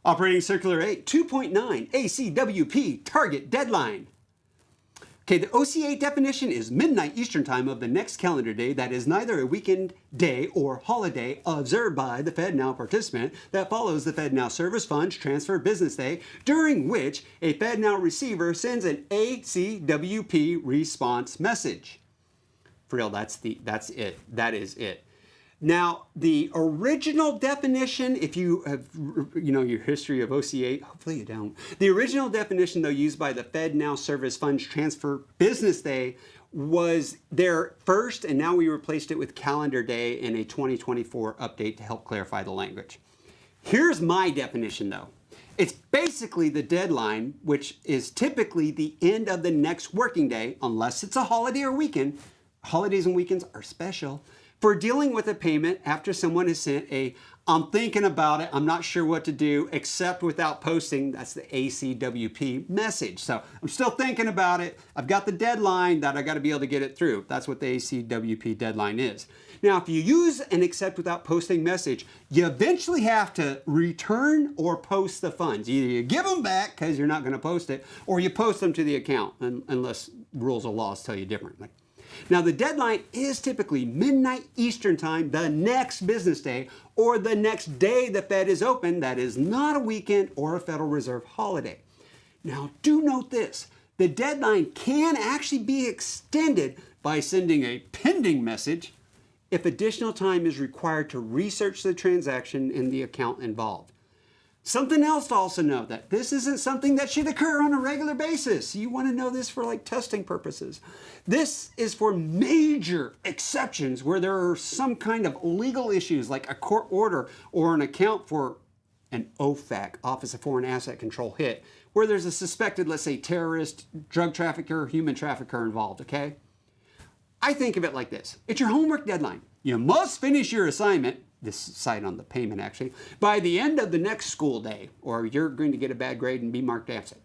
Operating Circular 8, 2.9, ACWP Target Deadline. Okay, the OCA definition is midnight Eastern Time of the next calendar day that is neither a weekend day or holiday observed by the FedNow participant that follows the FedNow Service Funds Transfer Business Day, during which a FedNow receiver sends an ACWP response message. For real, that's it. That is it. Now, the original definition, if you have, your history of OCA, hopefully you don't. The original definition, though, used by the FedNow Service Funds Transfer Business Day was there first, and now we replaced it with calendar day in a 2024 update to help clarify the language. Here's my definition, though. It's basically the deadline, which is typically the end of the next working day, unless it's a holiday or weekend. Holidays and weekends are special. For dealing with a payment after someone has sent I'm thinking about it, I'm not sure what to do, except without posting, that's the ACWP message. So I'm still thinking about it. I've got the deadline that I got to be able to get it through. That's what the ACWP deadline is. Now, if you use an accept without posting message, you eventually have to return or post the funds. Either you give them back because you're not going to post it, or you post them to the account, unless rules of laws tell you differently. Now, the deadline is typically midnight Eastern Time, the next business day, or the next day the Fed is open that is not a weekend or a Federal Reserve holiday. Now, do note this. The deadline can actually be extended by sending a pending message if additional time is required to research the transaction and the account involved. Something else to also know, that this isn't something that should occur on a regular basis. You want to know this for testing purposes. This is for major exceptions where there are some kind of legal issues like a court order or an account for an OFAC, Office of Foreign Asset Control hit, where there's a suspected, let's say, terrorist, drug trafficker, human trafficker involved, okay? I think of it like this. It's your homework deadline. You must finish your assignment, this site on the payment actually, by the end of the next school day, or you're going to get a bad grade and be marked absent.